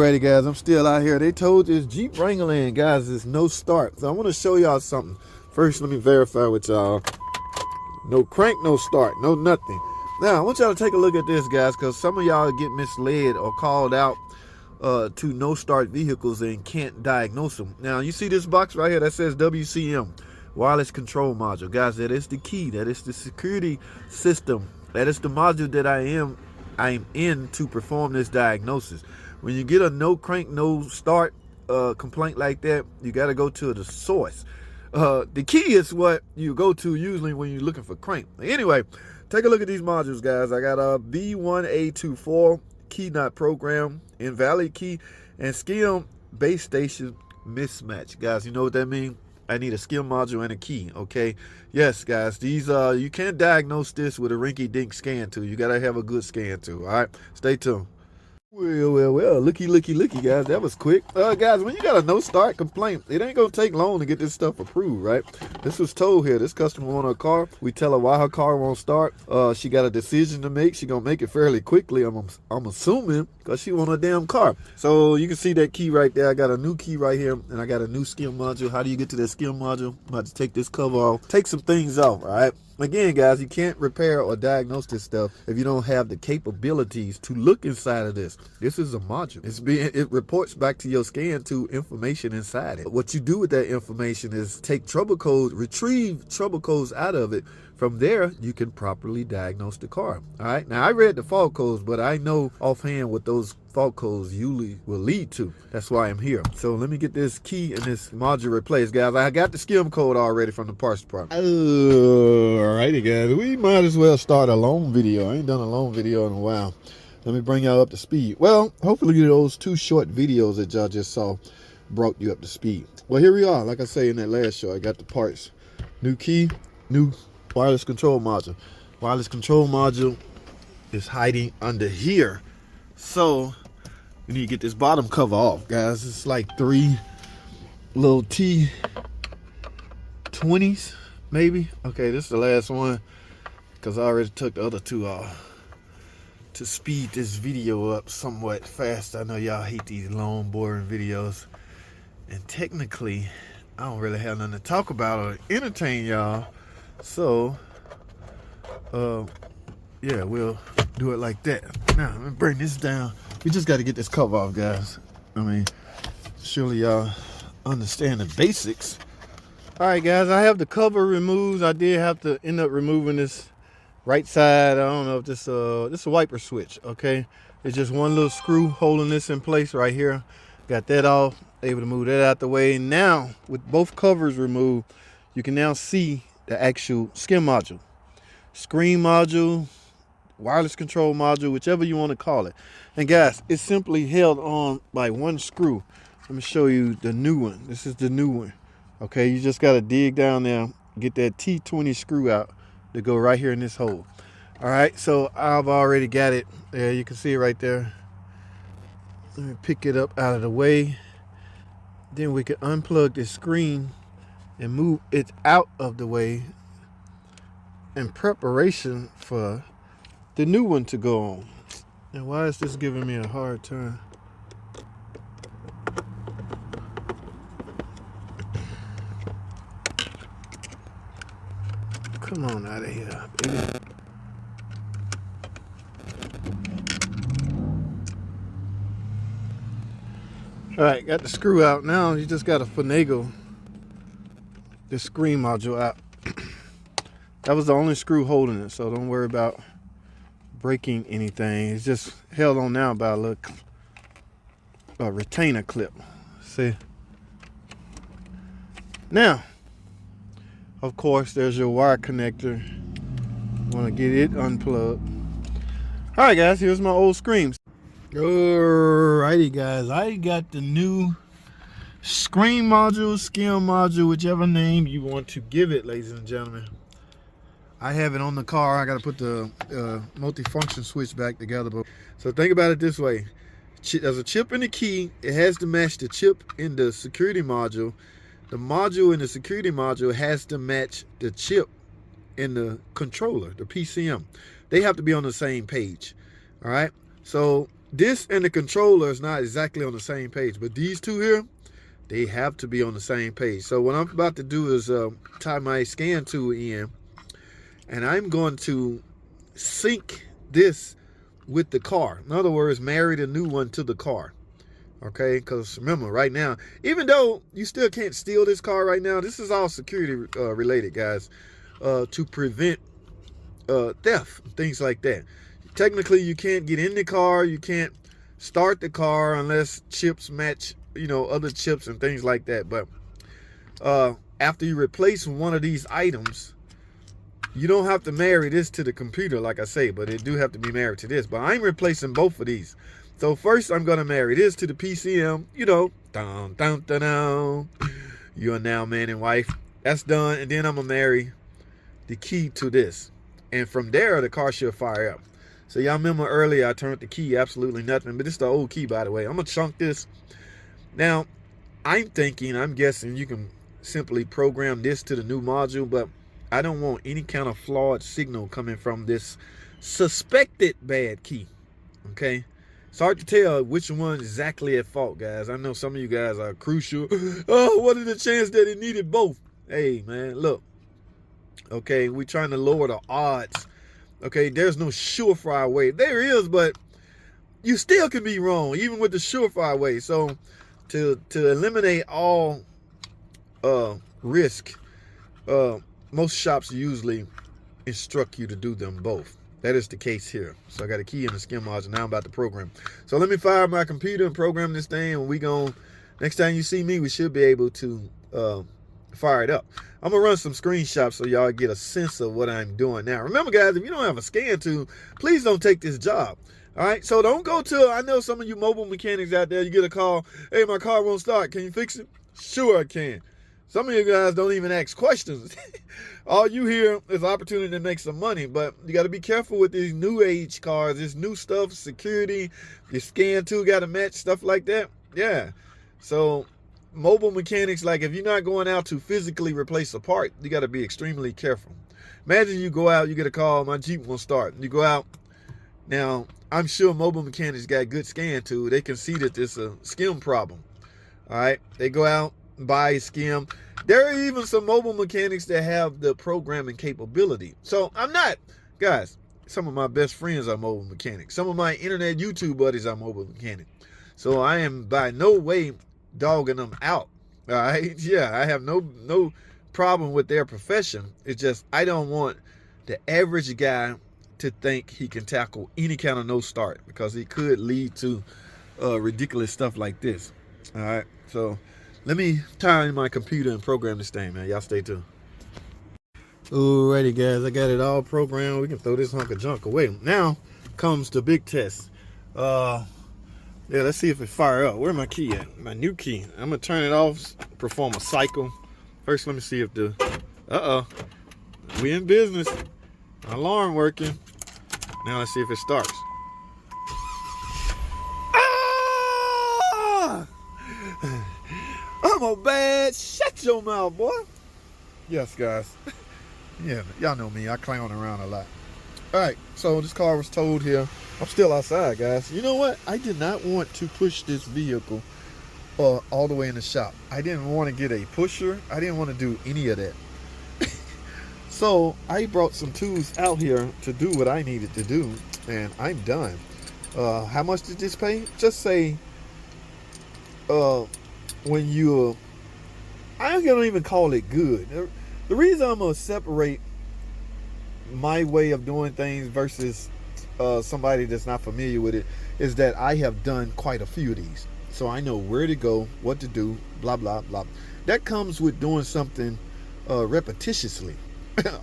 Alrighty guys, I'm still out here. They told this Jeep Wrangler, guys, there's no start. So I want to show y'all something. First, let me verify with y'all. No crank, no start, no nothing. Now, I want y'all to take a look at this, guys, because some of y'all get misled or called out to no start vehicles and can't diagnose them. Now, you see this box right here that says WCM, wireless control module. Guys, that is the key. That is the security system. That is the module that I'm in to perform this diagnosis. When you get a no crank, no start complaint like that, you got to go to the source. The key is what you go to usually when you're looking for crank. Anyway, take a look at these modules, guys. I got a B1A24 key not program, invalid key, and skim base station mismatch. Guys, you know what that means? I need a skim module and a key, okay? Yes, guys, these you can't diagnose this with a rinky-dink scan tool. You gotta have a good scan tool, all right? Stay tuned. Well, looky, guys. That was quick. Guys, when you got a no start complaint, it ain't gonna take long to get this stuff approved, right? This was told here. This customer wanted a car. We tell her why her car won't start. She got a decision to make. She gonna make it fairly quickly, I'm assuming, because she want a damn car. So you can see that key right there. I got a new key right here, and I got a new skim module. How do you get to that skim module? I'm about to take this cover off. Take some things off, all right? Again, guys, you can't repair or diagnose this stuff if you don't have the capabilities to look inside of this. This is a module. It reports back to your scan to information inside it. What you do with that information is take trouble codes, retrieve trouble codes out of it. From there, you can properly diagnose the car. All right. Now, I read the fault codes, but I know offhand what those fault codes usually will lead to. That's why I'm here. So let me get this key and this module replaced, guys. I got the skim code already from the parts department. Alrighty, guys. We might as well start a long video. I ain't done a long video in a while. Let me bring y'all up to speed. Well, hopefully those two short videos that y'all just saw brought you up to speed. Well, here we are. Like I say in that last show, I got the parts. New key, new wireless control module. Wireless control module is hiding under here. So you need to get this bottom cover off, guys. It's like 3 little T20s, maybe. Okay, this is the last one because I already took the other 2 off to speed this video up somewhat fast. I know y'all hate these long, boring videos. And technically, I don't really have nothing to talk about or entertain y'all. So, yeah, we'll do it like that. Now, let me bring this down. We just got to get this cover off, guys. I mean, surely y'all understand the basics. All right, guys, I have the cover removed. I did have to end up removing this right side. I don't know if this is a wiper switch, okay? It's just one little screw holding this in place right here. Got that off, able to move that out the way. Now, with both covers removed, you can now see the actual skim module, screen module, wireless control module, whichever you want to call it. And guys, it's simply held on by one screw. Let me show you the new one. This is the new one. Okay, you just got to dig down there, get that T20 screw out to go right here in this hole. All right, so I've already got it there. You can see it right there. Let me pick it up out of the way. Then we can unplug this screen and move it out of the way in preparation for the new one to go on. And why is this giving me a hard time? Come on out of here, baby. All right, got the screw out. Now you just got to finagle this screen module out. That was the only screw holding it, so don't worry about breaking anything. It's just held on now by a little retainer clip. See? Now, of course, there's your wire connector. Want to get it unplugged. All right, guys, here's my old screens. Alrighty, guys, I got the new screen module, skim module, whichever name you want to give it, ladies and gentlemen. I have it on the car. I got to put the multi-function switch back together. So think about it this way. There's a chip in the key. It has to match the chip in the security module. The module in the security module has to match the chip in the controller, the PCM. They have to be on the same page. All right. So this and the controller is not exactly on the same page, but these two here, they have to be on the same page. So what I'm about to do is tie my scan tool in, and I'm going to sync this with the car. In other words, marry the new one to the car. Okay, because remember, right now, even though you still can't steal this car right now, this is all security related, guys, to prevent theft, things like that. Technically, you can't get in the car, you can't start the car unless chips match, you know, other chips and things like that. But after you replace one of these items, you don't have to marry this to the computer, like I say, but it do have to be married to this. But I'm replacing both of these. So first, I'm going to marry this to the PCM, you know, dun, dun, dun, dun. You are now man and wife. That's done. And then I'm going to marry the key to this. And from there, the car should fire up. So y'all remember earlier, I turned the key, absolutely nothing. But this is the old key, by the way. I'm going to chunk this. Now, I'm guessing you can simply program this to the new module, but I don't want any kind of flawed signal coming from this suspected bad key, okay? It's hard to tell which one exactly at fault, guys. I know some of you guys are crucial. Oh, what are the chances that it needed both? Hey, man, look. Okay, we're trying to lower the odds. Okay, there's no surefire way. There is, but you still can be wrong, even with the surefire way. So to eliminate all risk, most shops usually instruct you to do them both. That is the case here. So I got a key in the skim module. Now I'm about to program. So let me fire my computer and program this thing. And next time you see me, we should be able to fire it up. I'm going to run some screenshots so y'all get a sense of what I'm doing. Now, remember, guys, if you don't have a scan tool, please don't take this job. All right? So don't go to, I know some of you mobile mechanics out there, you get a call, hey, my car won't start. Can you fix it? Sure, I can. Some of you guys don't even ask questions. All you hear is opportunity to make some money, but you got to be careful with these new age cars, this new stuff, security, your scan tool got to match, stuff like that. Yeah. So mobile mechanics, like if you're not going out to physically replace a part, you got to be extremely careful. Imagine you go out, you get a call, my Jeep won't start. You go out. Now, I'm sure mobile mechanics got good scan tool. They can see that there's a skim problem. All right. They go out, buy a skim. There are even some mobile mechanics that have the programming capability. So I'm not, guys, some of my best friends are mobile mechanics. Some of my internet YouTube buddies are mobile mechanics. So I am by no way dogging them out. All right. Yeah, I have no problem with their profession. It's just I don't want the average guy to think he can tackle any kind of no start, because it could lead to ridiculous stuff like this. All right. So let me tie in my computer and program this thing, man. Y'all stay tuned. Alrighty, guys, I got it all programmed. We can throw this hunk of junk away. Now comes the big test. Yeah, let's see if it fire up. Where my key at? My new key. I'm gonna turn it off, perform a cycle. First, let me see if the we in business. Alarm working. Now let's see if it starts. Ah! I'm a bad. Shut your mouth, boy. Yes, guys. Yeah, y'all know me. I clown around a lot. All right, so this car was towed here. I'm still outside, guys. You know what? I did not want to push this vehicle all the way in the shop. I didn't want to get a pusher. I didn't want to do any of that. So I brought some tools out here to do what I needed to do, and I'm done. How much did this pay? Just say when you I don't even call it good. The reason I'm gonna separate my way of doing things versus somebody that's not familiar with it is that I have done quite a few of these, so I know where to go, what to do, blah blah blah. That comes with doing something repetitiously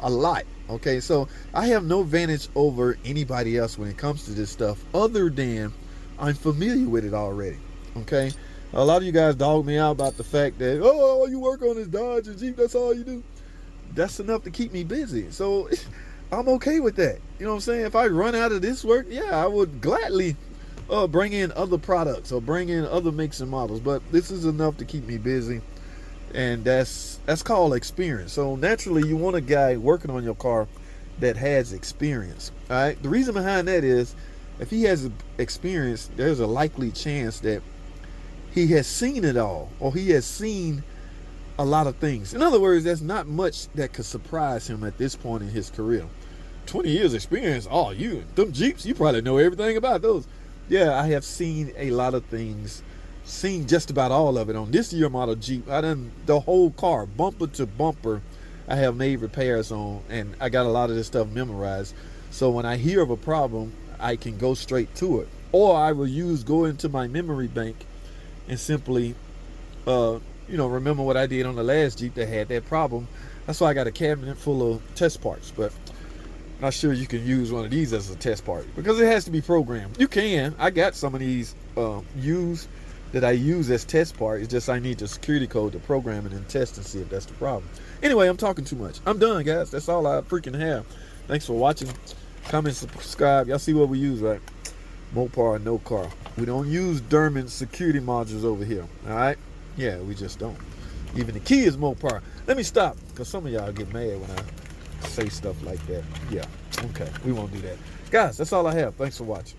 a lot. Okay, so I have no advantage over anybody else when it comes to this stuff, other than I'm familiar with it already. Okay, a lot of you guys dog me out about the fact that, oh, all you work on is Dodge and Jeep, that's all you do. That's enough to keep me busy, so I'm okay with that. You know what I'm saying? If I run out of this work, yeah, I would gladly bring in other products or bring in other makes and models, but this is enough to keep me busy, and that's called experience. So naturally, you want a guy working on your car that has experience. All right. The reason behind that is If he has experience, there's a likely chance that he has seen it all, or he has seen a lot of things. In other words, there's not much that could surprise him at this point in his career. 20 years experience, oh, them Jeeps, you probably know everything about those. Yeah, I have seen a lot of things, seen just about all of it on this year model Jeep. I done the whole car, bumper to bumper, I have made repairs on, and I got a lot of this stuff memorized. So when I hear of a problem, I can go straight to it. Or I will go into my memory bank and simply remember what I did on the last Jeep that had that problem. That's why I got a cabinet full of test parts, but not sure you can use one of these as a test part because it has to be programmed. You can. I got some of these used that I use as test part. It's just I need the security code to program it and test and see if that's the problem. Anyway, I'm talking too much. I'm done, guys. That's all I freaking have. Thanks for watching. Comment, subscribe. Y'all see what we use, right? Mopar, no car. We don't use Derman security modules over here. All right? Yeah, we just don't. Even the key is Mopar. Let me stop, because some of y'all get mad when I say stuff like that. Yeah, okay. We won't do that. Guys, that's all I have. Thanks for watching.